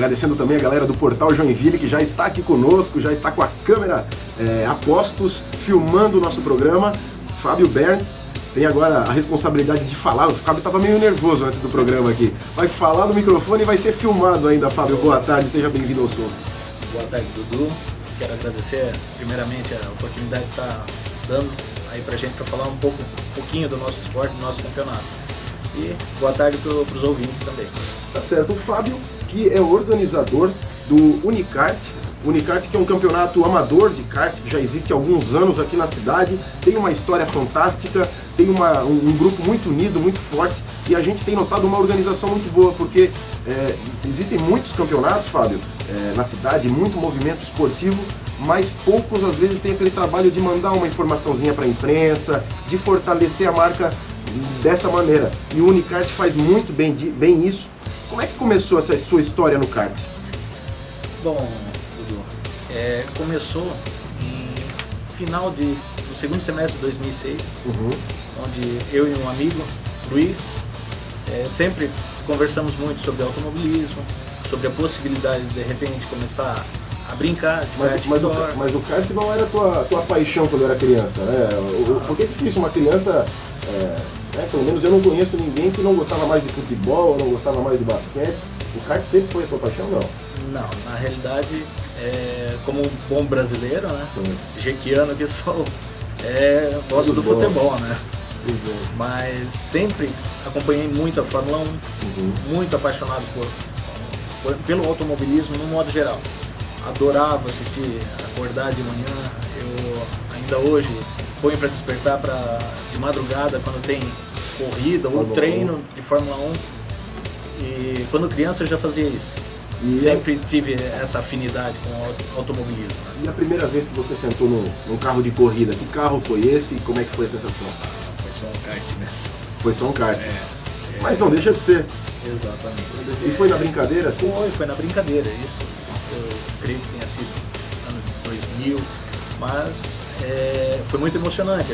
Agradecendo também a galera do Portal Joinville, que já está aqui conosco, já está com a câmera a postos, filmando o nosso programa. Fábio Berndes tem agora a responsabilidade de falar. O Fábio estava meio nervoso antes do programa aqui. Vai falar no microfone e vai ser filmado ainda, Fábio. Boa tarde, seja bem-vindo ao Sons. Boa tarde, Dudu. Quero agradecer primeiramente a oportunidade de estar dando aí pra gente para falar um pouquinho do nosso esporte, do nosso campeonato. E boa tarde para os ouvintes também. Tá certo, o Fábio, que é o organizador do Unicart. Unicart, que é um campeonato amador de kart, que já existe há alguns anos aqui na cidade, tem uma história fantástica, tem um grupo muito unido, muito forte, e a gente tem notado uma organização muito boa, porque existem muitos campeonatos, Fábio, na cidade, muito movimento esportivo, mas poucos às vezes têm aquele trabalho de mandar uma informaçãozinha para a imprensa, de fortalecer a marca dessa maneira. E o Unicart faz muito bem isso. Como é que começou essa sua história no kart? Bom, Dudu, começou em final do segundo semestre de 2006, onde eu e um amigo, Luiz, sempre conversamos muito sobre automobilismo, sobre a possibilidade de repente começar a brincar de kart. Mas o kart não era tua paixão quando era criança, né? Por que é difícil uma criança, pelo menos eu não conheço ninguém que não gostava mais de futebol, ou não gostava mais de basquete. O kart sempre foi a tua paixão, não? Não, na realidade, como um bom brasileiro, né? Jequiano que sou, gosto do futebol, né? Mas sempre acompanhei muito a Fórmula 1, muito apaixonado pelo automobilismo no modo geral. Adorava assistir, acordar de manhã. Eu ainda hoje ponho para despertar de madrugada quando tem corrida ou treino de Fórmula 1. E quando criança eu já fazia isso. Sempre tive essa afinidade com o automobilismo. E a primeira vez que você sentou num carro de corrida, que carro foi esse e como é que foi a sensação? Foi só um kart mesmo. Foi só um kart. Mas não deixa de ser. Exatamente. E foi na brincadeira, assim? Foi na brincadeira, isso. Eu creio que tenha sido ano de 2000, mas foi muito emocionante.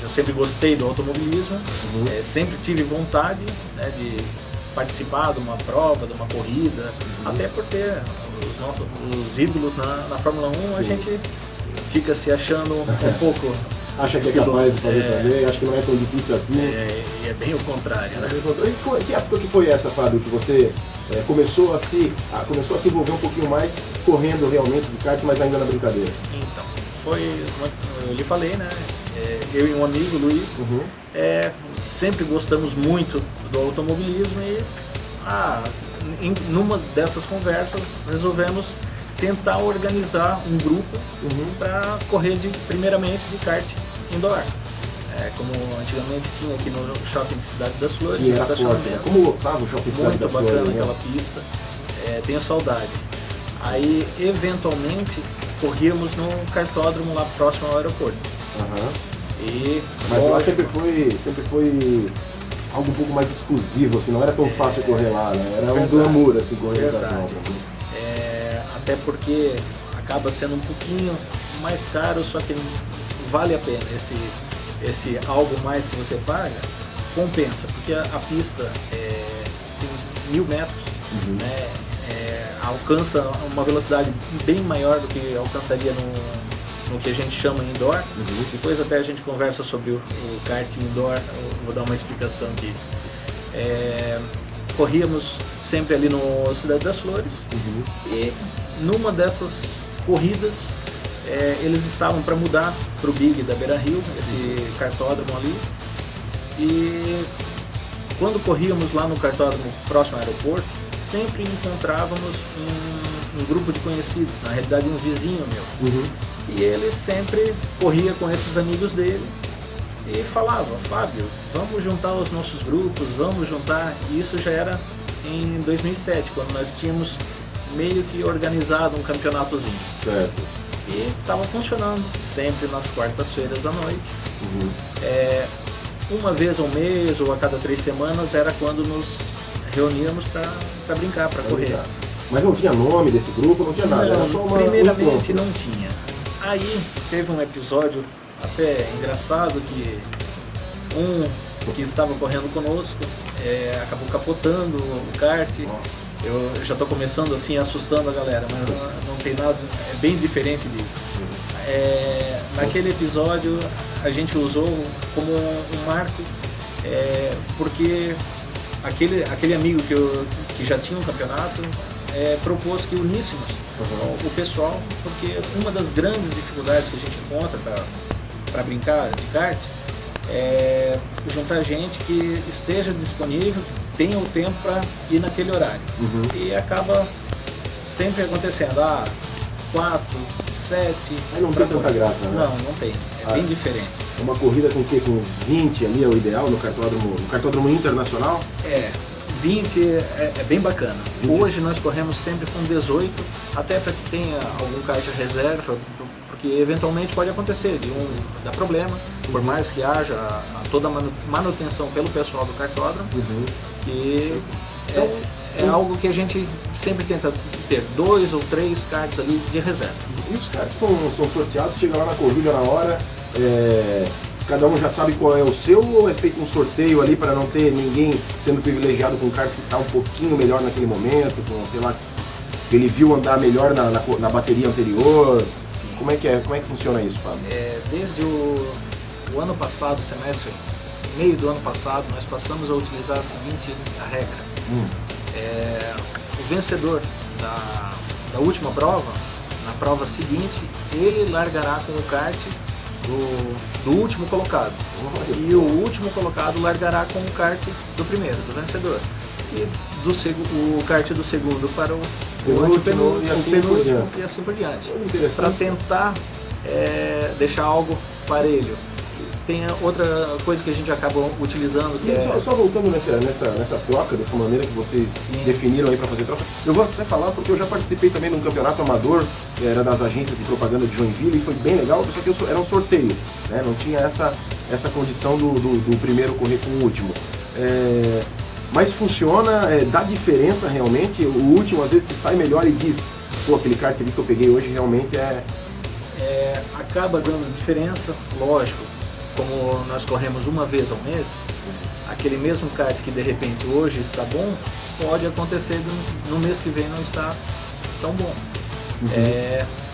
Eu sempre gostei do automobilismo, sempre tive vontade, né, de participar de uma prova, de uma corrida, até por ter os ídolos na Fórmula 1, a gente fica se achando um pouco... Acha que é capaz de fazer também, acho que não é tão difícil assim. E é bem o contrário, né? E que época que foi essa, Fábio, que você começou a se envolver um pouquinho mais, correndo realmente de kart, mas ainda na brincadeira? Então, foi, como eu lhe falei, né? Eu e um amigo, Luiz, sempre gostamos muito do automobilismo e numa dessas conversas resolvemos tentar organizar um grupo para correr primeiramente de kart indoor. Como antigamente tinha aqui no Shopping Cidade das Flores, no estacionamento. Como lotava o Shopping Cidade das Flores? Muito bacana aquela pista, tenho saudade. Aí, eventualmente, corríamos no cartódromo lá próximo ao aeroporto. Mas lá sempre foi algo um pouco mais exclusivo, assim, não era tão fácil correr lá, né? Era um glamour, assim, correr no cartódromo. Até porque acaba sendo um pouquinho mais caro, só que vale a pena. Esse algo mais que você paga compensa, porque a pista tem 1000 metros, né? Alcança uma velocidade bem maior do que alcançaria no que a gente chama indoor. Depois até a gente conversa sobre o kart indoor, eu vou dar uma explicação aqui. Corríamos sempre ali no Cidade das Flores e numa dessas corridas eles estavam para mudar para o Big da Beira Rio, esse cartódromo ali, e quando corríamos lá no cartódromo próximo ao aeroporto, sempre encontrávamos um grupo de conhecidos, na realidade um vizinho meu, e ele sempre corria com esses amigos dele e falava: Fábio, vamos juntar os nossos grupos, vamos juntar. E isso já era em 2007, quando nós tínhamos meio que organizado um campeonatozinho. Certo. E estava funcionando sempre nas quartas-feiras à noite. Uma vez ao mês ou a cada 3 semanas era quando nos reuníamos para brincar, para correr. Mas não tinha nome desse grupo, não tinha nada, era só primeiramente não tinha. Aí teve um episódio até engraçado que que estava correndo conosco acabou capotando o kart Eu já estou começando assim, assustando a galera, mas não tem nada, é bem diferente disso. Naquele episódio a gente usou como um marco, porque aquele amigo que já tinha um campeonato propôs que uníssemos o pessoal, porque uma das grandes dificuldades que a gente encontra para brincar de kart é juntar gente que esteja disponível, tenha o tempo para ir naquele horário. E acaba sempre acontecendo, 4, 7... Aí não tem tanta graça, né? Não tem. É bem diferente. Uma corrida com o quê? Com 20 ali é o ideal no cartódromo internacional? 20 é bem bacana. 20. Hoje nós corremos sempre com 18, até para que tenha algum kart reserva, porque eventualmente pode acontecer de dar problema, por mais que haja toda a manutenção pelo pessoal do cartódromo, que é algo que a gente sempre tenta ter 2 ou 3 karts ali de reserva. E os karts são sorteados, chega lá na corrida na hora, cada um já sabe qual é o seu, ou é feito um sorteio ali para não ter ninguém sendo privilegiado com um kart que está um pouquinho melhor naquele momento, com, sei lá, ele viu andar melhor na bateria anterior? Sim. Como é que funciona isso, Fábio? Desde o ano passado, meio do ano passado, nós passamos a utilizar a seguinte regra. O vencedor da última prova, na prova seguinte, ele largará com o kart do último colocado. E o último colocado largará com o kart do primeiro, do vencedor. E o kart do segundo para o penúltimo e assim por diante. Para tentar deixar algo parelho. Tem outra coisa que a gente acaba utilizando, que só voltando nessa troca, dessa maneira que vocês definiram aí para fazer troca, eu vou até falar porque eu já participei também de um campeonato amador, que era das agências de propaganda de Joinville, e foi bem legal, só que era um sorteio, né? Não tinha essa condição do primeiro correr com o último. Mas funciona, dá diferença realmente, o último às vezes se sai melhor e diz, pô, aquele kart ali que eu peguei hoje realmente acaba dando diferença, lógico. Como nós corremos uma vez ao mês, aquele mesmo kart que de repente hoje está bom, pode acontecer no mês que vem não estar tão bom.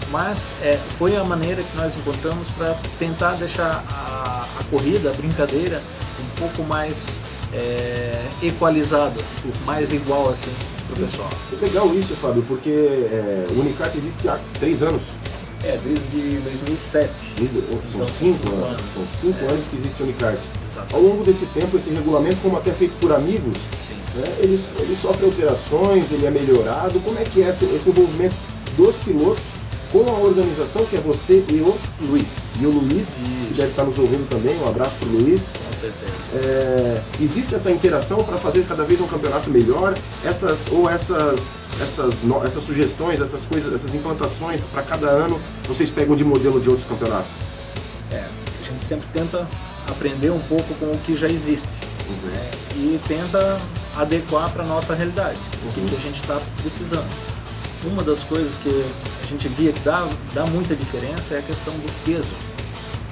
Mas foi a maneira que nós encontramos para tentar deixar a corrida, a brincadeira, um pouco mais equalizada, mais igual assim para o pessoal. Que legal isso, Fábio, porque o Unicart existe há 3 anos. Desde 2007. São 5 anos. São 5 anos que existe o Unicart. Exatamente. Ao longo desse tempo, esse regulamento, como até feito por amigos, né, ele sofre alterações, ele é melhorado. Como é que é esse envolvimento dos pilotos com a organização, que é você e o Luiz? E o Luiz, que deve estar nos ouvindo também. Um abraço para o Luiz. Com certeza. Existe essa interação para fazer cada vez um campeonato melhor? Essas sugestões, essas coisas, essas implantações para cada ano, vocês pegam de modelo de outros campeonatos? A gente sempre tenta aprender um pouco com o que já existe, né? E tenta adequar para a nossa realidade, o que a gente está precisando. Uma das coisas que a gente via que dá muita diferença é a questão do peso,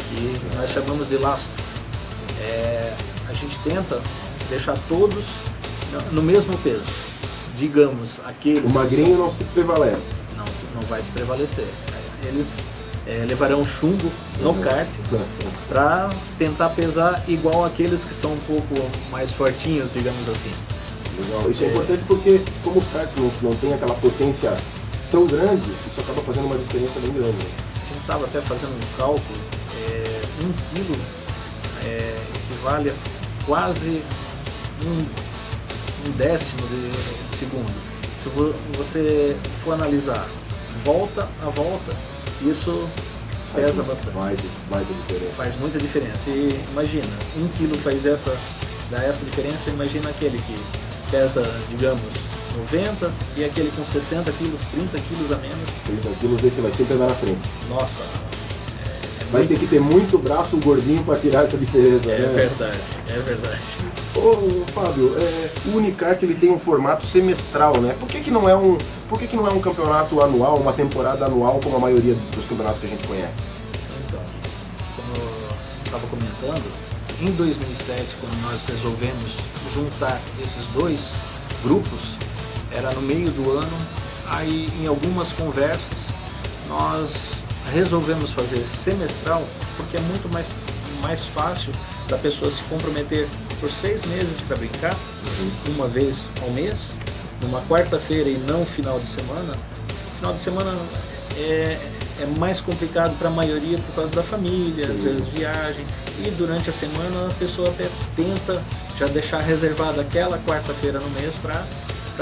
que nós chamamos de lastro. A gente tenta deixar todos no mesmo peso. Digamos, aqueles... O magrinho não se prevalece. Não vai se prevalecer. Eles levarão chumbo no kart para tentar pesar igual aqueles que são um pouco mais fortinhos, digamos assim. Legal. Isso é importante porque, como os karts não têm aquela potência tão grande, isso acaba fazendo uma diferença bem grande. A gente estava até fazendo um cálculo, 1 quilo equivale a quase um décimo de segundo. Se você for analisar volta a volta, isso pesa bastante. Faz muita diferença. E imagina, 1 quilo dá essa diferença, imagina aquele que pesa, digamos, 90 e aquele com 60 quilos, 30 quilos a menos. 30 quilos desse vai sempre andar na frente. Nossa! Vai ter que ter muito braço gordinho para tirar essa diferença. É verdade. Ô Fábio, o Unicart ele tem um formato semestral, né? Por que não é um campeonato anual, uma temporada anual como a maioria dos campeonatos que a gente conhece? Então, como eu estava comentando, em 2007, quando nós resolvemos juntar esses dois grupos, era no meio do ano. Aí em algumas conversas nós resolvemos fazer semestral, porque é muito mais fácil da pessoa se comprometer por 6 meses para brincar, uma vez ao mês, numa quarta-feira e não final de semana. Final de semana é mais complicado para a maioria por causa da família, às vezes viagem, e durante a semana a pessoa até tenta já deixar reservada aquela quarta-feira no mês para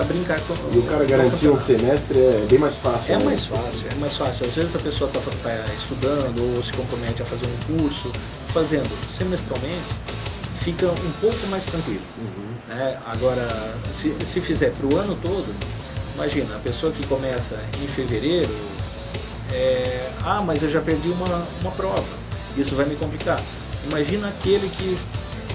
brincar com E o cara garantir um semestre é bem mais fácil. É mais fácil. Às vezes a pessoa está estudando ou se compromete a fazer um curso, fazendo semestralmente, fica um pouco mais tranquilo. Né? Agora, se fizer para o ano todo, imagina, a pessoa que começa em fevereiro, mas eu já perdi uma prova, isso vai me complicar. Imagina aquele que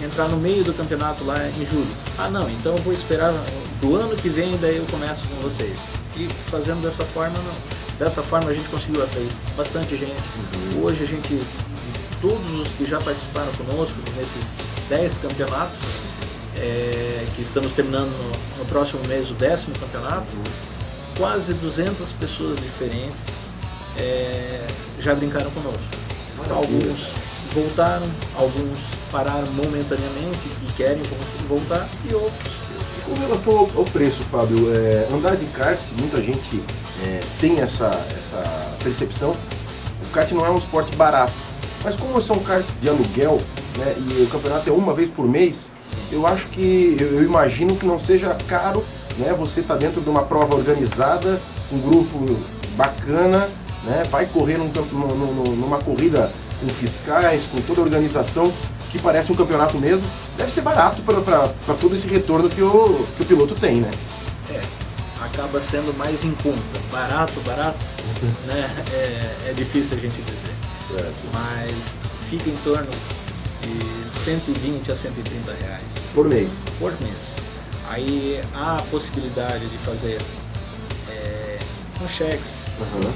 entrar no meio do campeonato lá em julho. Não, então eu vou esperar do ano que vem, daí eu começo com vocês. E fazendo dessa forma, não. Dessa forma a gente conseguiu atrair bastante gente. Hoje a gente, todos os que já participaram conosco nesses 10 campeonatos, que estamos terminando no próximo mês o 10º campeonato, quase 200 pessoas diferentes já brincaram conosco. Alguns voltaram, alguns pararam momentaneamente e querem voltar, e outros. Com relação ao preço, Fábio, andar de kart, muita gente tem essa percepção. O kart não é um esporte barato, mas como são karts de aluguel, né, e o campeonato é uma vez por mês, eu acho que, eu imagino que não seja caro, né, você está dentro de uma prova organizada, um grupo bacana, né, vai correr numa corrida com fiscais, com toda a organização, que parece um campeonato mesmo. Deve ser barato para todo esse retorno que o piloto tem, né? Acaba sendo mais em conta. Barato, né? É difícil a gente dizer. Mas fica em torno de 120 a 130 reais. Por mês? Por mês. Aí há a possibilidade de fazer com cheques.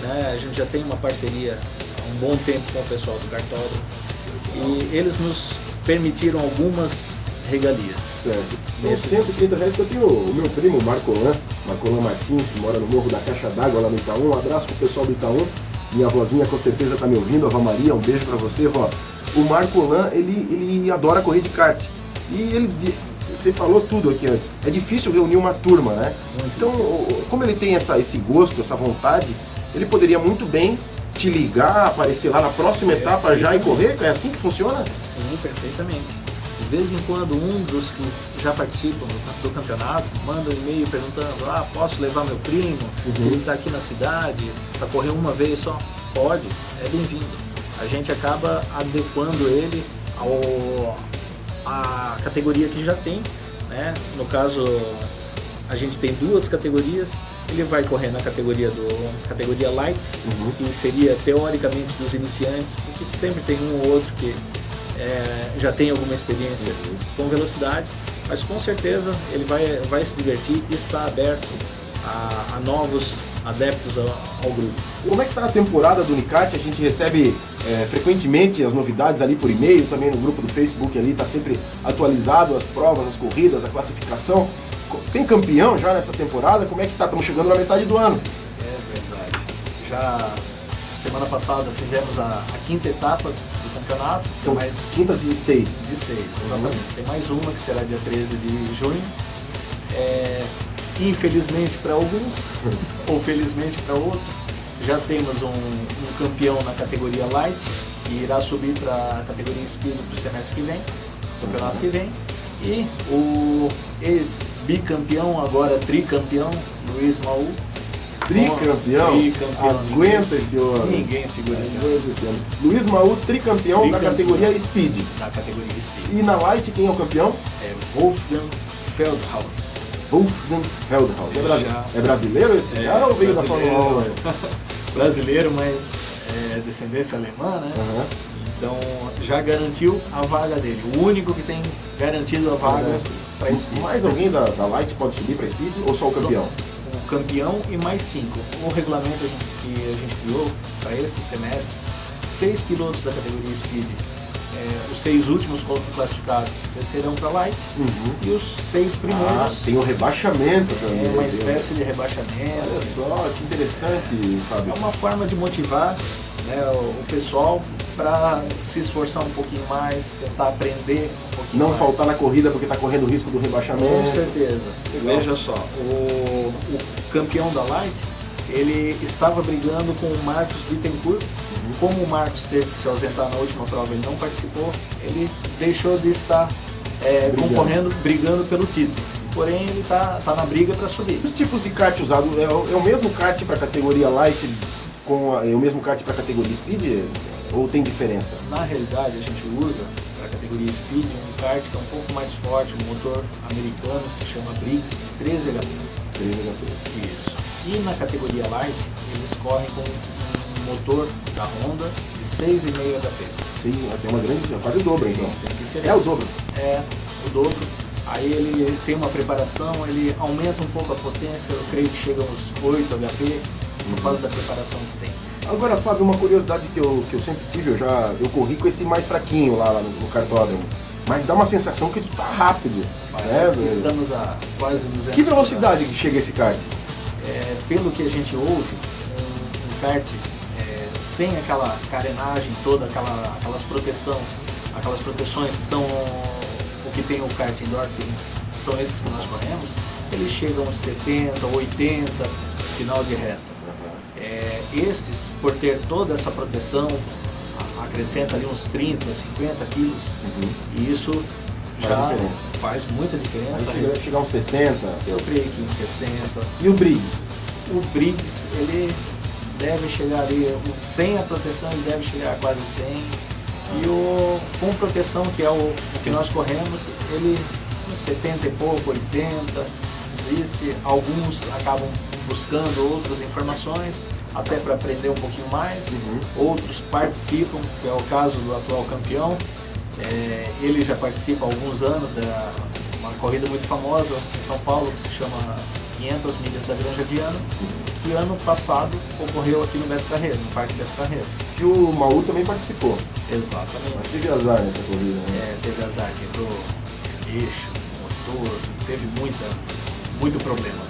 Né? A gente já tem uma parceria há um bom tempo com o pessoal do cartódromo. E eles nos permitiram algumas regalias. Certo. Então, 130 reais, eu tenho o meu primo, Marcolan Martins, que mora no Morro da Caixa d'Água, lá no Itaú. Um abraço pro pessoal do Itaú. Minha avózinha com certeza tá me ouvindo, a Vó Maria, um beijo pra você, vó. O Marcolan, ele adora correr de kart. E você falou tudo aqui antes, é difícil reunir uma turma, né? Então, como ele tem esse gosto, essa vontade, ele poderia muito bem te ligar, aparecer lá na próxima etapa já e correr? É assim que funciona? Sim, perfeitamente. De vez em quando um dos que já participam do campeonato manda um e-mail perguntando: posso levar meu primo? Ele está aqui na cidade para correr uma vez só? Pode, é bem-vindo. A gente acaba adequando ele à categoria que já tem, né? No caso, a gente tem 2 categorias. Ele vai correr na categoria Light, que seria teoricamente dos iniciantes, porque sempre tem um ou outro que já tem alguma experiência com velocidade, mas com certeza ele vai se divertir e está aberto a novos adeptos ao grupo. Como é que está a temporada do Unicart? A gente recebe frequentemente as novidades ali por e-mail, também no grupo do Facebook ali, está sempre atualizado as provas, as corridas, a classificação. Tem campeão já nessa temporada? Como é que tá? Estamos chegando na metade do ano. É verdade. Já semana passada fizemos a 5ª etapa do campeonato. São quinta de 6. De 6, exatamente. Tem mais uma que será dia 13 de junho. Infelizmente para alguns, ou felizmente para outros, já temos um campeão na categoria Light, que irá subir para a categoria Speed para o semestre que vem, campeonato que vem. E o ex-bicampeão, agora tricampeão, Luiz Maú. Tricampeão? Aguenta esse homem. Ninguém segura esse homem. Luiz Maú, tricampeão da categoria Speed. Da categoria Speed. E na Light, quem é o campeão? É Wolfgang Feldhaus. Wolfgang Feldhaus. É brasileiro esse cara ou veio da Fórmula 1? Brasileiro, mas descendência alemã, né? Então já garantiu a vaga dele. O único que tem garantido a vaga para Speed. Mais alguém da Light pode subir para Speed ou só o campeão? O campeão e mais 5. O regulamento que a gente criou para esse semestre, 6 pilotos da categoria Speed os 6 últimos classificados descerão para Light e os 6 primeiros. Tem um rebaixamento também. É uma espécie de rebaixamento. Olha só, que interessante, Fábio. É uma forma de motivar, né, o pessoal para se esforçar um pouquinho mais, tentar aprender um pouquinho Não mais. faltar na corrida porque está correndo o risco do rebaixamento. Com certeza. Legal. Veja só, o campeão da Light, ele estava brigando com o Marcos Bittencourt. Como o Marcos teve que se ausentar na última prova, ele não participou, ele deixou de estar concorrendo, brigando pelo título. Porém, ele está na briga para subir. Os tipos de kart usado é o mesmo kart para a categoria Light é o mesmo kart para a categoria Speed? Ou tem diferença? Na realidade, a gente usa para a categoria Speed um kart que é um pouco mais forte, um motor americano, que se chama Briggs, 13 HP. 13 HP. Isso. E na categoria Light, eles correm com um motor da Honda de 6,5 HP. Sim, tem uma grande, quase o dobro então. Tem diferença. É o dobro? É, o dobro. Aí ele tem uma preparação, ele aumenta um pouco a potência, eu creio que chega uns 8 HP, por causa da preparação que tem. Agora, Fábio, uma curiosidade que eu sempre tive, eu corri com esse mais fraquinho lá no kartódromo, mas dá uma sensação que tu tá rápido. Né? Estamos a quase 200. Que velocidade que chega esse kart? Pelo que a gente ouve, um kart sem aquela carenagem toda, aquelas proteções que são o que tem o kart indoor, que são esses que nós corremos, eles chegam a 70, 80 final de reta. Estes, por ter toda essa proteção, acrescenta ali uns 30, 50 quilos, e isso já faz muita diferença. Aí chegar uns 60? Eu creio que uns 60. E o Briggs? O Briggs, ele deve chegar ali, sem a proteção, ele deve chegar a quase 100. E com proteção, que é o que nós corremos, ele uns 70 e pouco, 80, existe. Alguns acabam buscando outras informações, até para aprender um pouquinho mais. Outros participam, que é o caso do atual campeão. Ele já participa há alguns anos de uma corrida muito famosa em São Paulo, que se chama 500 milhas da Granja Viana, que ano passado ocorreu aqui no Beto Carreiro, no Parque Beto Carreiro. Que o Maú também participou. Exatamente. Mas teve azar nessa corrida, né? Teve azar, quebrou eixo, motor, teve muito problema.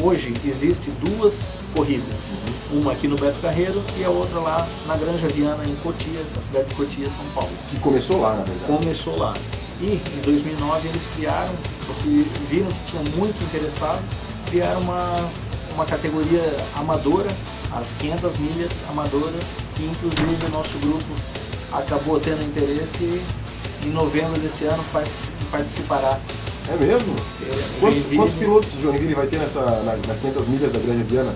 Hoje existem 2 corridas, uma aqui no Beto Carreiro e a outra lá na Granja Viana, em Cotia, na cidade de Cotia, São Paulo. Que começou lá, na verdade. Começou lá. E em 2009 eles criaram, porque viram que tinha muito interessado, criaram uma categoria amadora, as 500 milhas amadora, que inclusive o nosso grupo acabou tendo interesse e em novembro desse ano participará. É mesmo? Quantos pilotos o Joinville vai ter na 500 milhas da Granja Viana?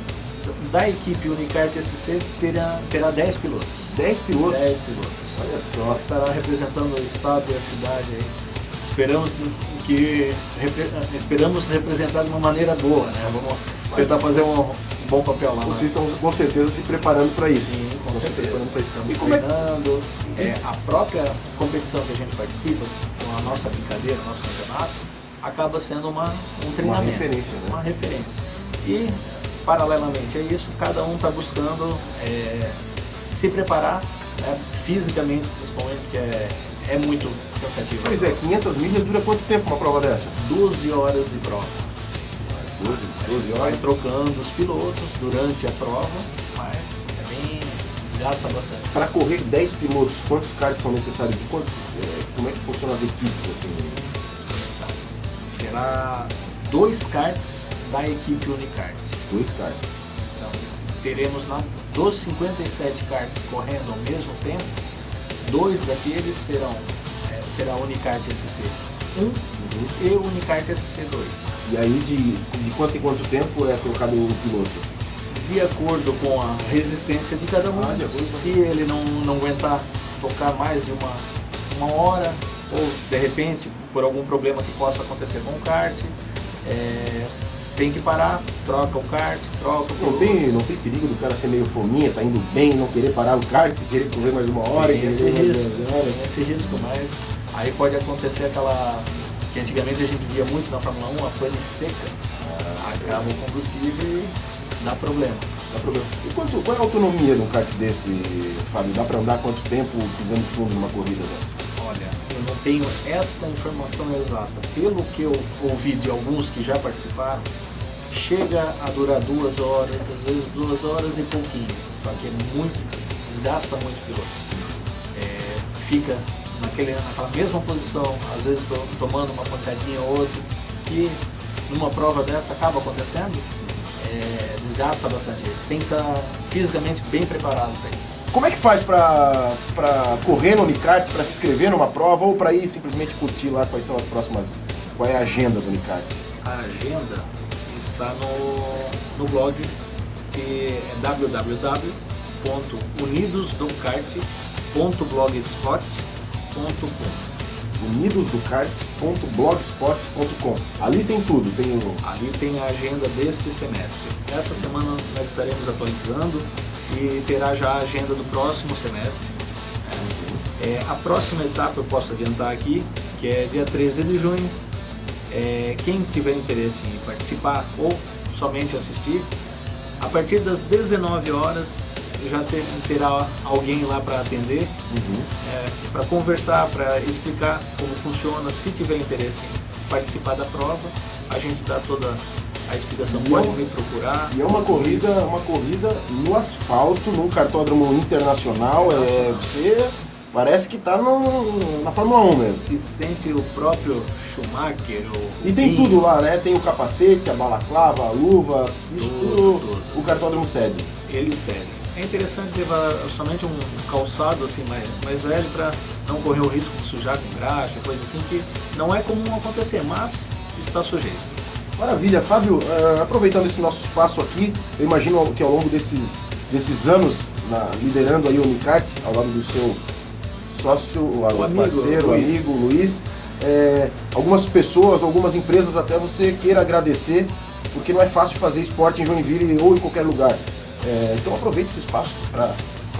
Da equipe Unicart SC terá 10 pilotos. 10 pilotos? 10 pilotos. Olha só. Estará representando o estado e a cidade aí. Esperamos representar de uma maneira boa, né? Vamos tentar fazer um bom papel lá. Vocês estão com certeza se preparando para isso. Sim, com certeza. Estamos como treinando. A própria competição que a gente participa, com a nossa brincadeira, o nosso campeonato, acaba sendo um treinamento. Uma referência, né? Uma referência. E, paralelamente a isso, cada um está buscando se preparar, né, fisicamente, principalmente, porque é muito cansativo. Pois é, 500 milhas dura quanto tempo uma prova dessa? 12 horas de prova. 12 horas? Vai trocando os pilotos durante a prova, mas desgasta bastante. Para correr 10 pilotos, quantos karts são necessários? Como é que funcionam as equipes? Assim? Será 2 karts da equipe Unicart. 2 karts. Então, teremos dos 57 karts correndo ao mesmo tempo, 2 daqueles será Unicart SC1 e Unicart SC2. E aí de quanto em quanto tempo é trocado o piloto? De acordo com a resistência de cada um. Se ele não aguentar tocar mais de uma hora, ou de repente por algum problema que possa acontecer com o kart, tem que parar, troca o kart, troca o piloto. Não tem perigo do cara ser meio fominha, tá indo bem, não querer parar o kart, querer correr mais uma hora? Tem esse risco, mas aí pode acontecer aquela que antigamente a gente via muito na Fórmula 1, a pane seca, acaba o combustível e dá problema. E qual é a autonomia de um kart desse, Fábio? Dá para andar quanto tempo pisando fundo numa corrida dessa? Olha, eu não tenho esta informação exata. Pelo que eu ouvi de alguns que já participaram, chega a durar 2 horas, às vezes 2 horas e pouquinho. Só que desgasta muito o piloto. Fica naquela mesma posição, às vezes tomando uma pancadinha ou outra, que numa prova dessa acaba acontecendo, desgasta bastante. Tem que estar fisicamente bem preparado para isso. Como é que faz para correr no Unicart, para se inscrever numa prova ou para ir simplesmente curtir lá quais são as próximas, qual é a agenda do Unicart? A agenda está no blog, que é www.unidosdocart.blogspot.com. unidosdocart.blogspot.com. Ali tem tudo, Ali tem a agenda deste semestre. Essa semana nós estaremos atualizando e terá já a agenda do próximo semestre. A próxima etapa eu posso adiantar aqui, que é dia 13 de junho. Quem tiver interesse em participar ou somente assistir, a partir das 19 horas já terá alguém lá para atender, para conversar, para explicar como funciona. Se tiver interesse em participar da prova, a gente dá toda a explicação, pode me procurar. E é uma corrida no asfalto, num cartódromo internacional. Você parece que está na Fórmula 1 mesmo. Se sente o próprio Schumacher. E tem tudo lá, né? Tem o capacete, a balaclava, a luva, isso tudo. O cartódromo cede. Ele cede. É interessante levar somente um calçado assim mais velho para não correr o risco de sujar com graxa, coisa assim que não é comum acontecer, mas está sujeito. Maravilha, Fábio, aproveitando esse nosso espaço aqui, eu imagino que ao longo desses anos liderando aí o Unicart, ao lado do seu sócio, parceiro, amigo Luiz, algumas pessoas, algumas empresas até você queira agradecer, porque não é fácil fazer esporte em Joinville ou em qualquer lugar. Então aproveite esse espaço para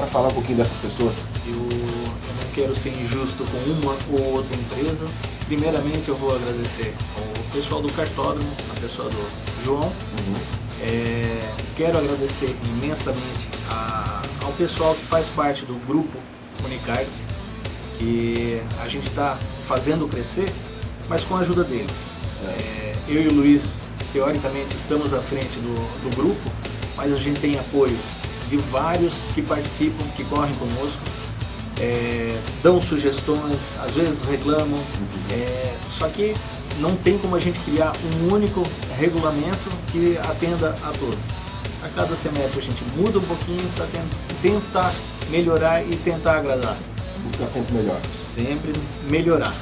falar um pouquinho dessas pessoas. Eu não quero ser injusto com uma ou outra empresa. Primeiramente eu vou agradecer ao pessoal do cartódromo, a pessoa do João. Quero agradecer imensamente ao pessoal que faz parte do grupo Unicart, que a gente está fazendo crescer, mas com a ajuda deles. Eu e o Luiz, teoricamente, estamos à frente do grupo, mas a gente tem apoio de vários que participam, que correm conosco, dão sugestões, às vezes reclamam, só que não tem como a gente criar um único regulamento que atenda a todos. A cada semestre a gente muda um pouquinho para tentar melhorar e tentar agradar. Buscar sempre melhor. Sempre melhorar.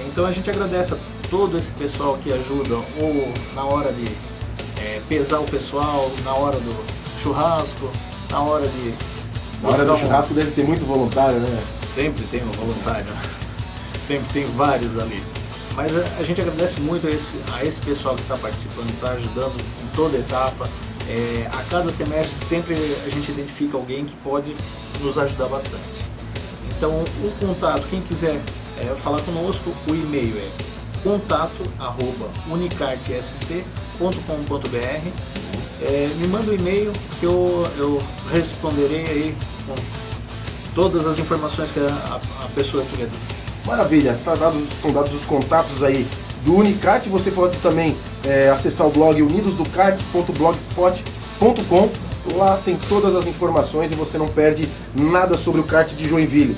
Então a gente agradece a todo esse pessoal que ajuda, ou na hora de pesar o pessoal, na hora do churrasco, na hora do churrasco deve ter muito voluntário, né? Sempre tem um voluntário, sempre tem vários ali. Mas a gente agradece muito a esse pessoal que está participando, está ajudando em toda etapa. A cada semestre sempre a gente identifica alguém que pode nos ajudar bastante. Então o contato, quem quiser falar conosco, o e-mail é contato@unicartsc.com.br. Me manda um e-mail que eu responderei aí com todas as informações que a pessoa tiver. Maravilha, estão dados os contatos aí do Unicart. Você pode também acessar o blog unidosdocart.blogspot.com. Lá tem todas as informações e você não perde nada sobre o kart de Joinville.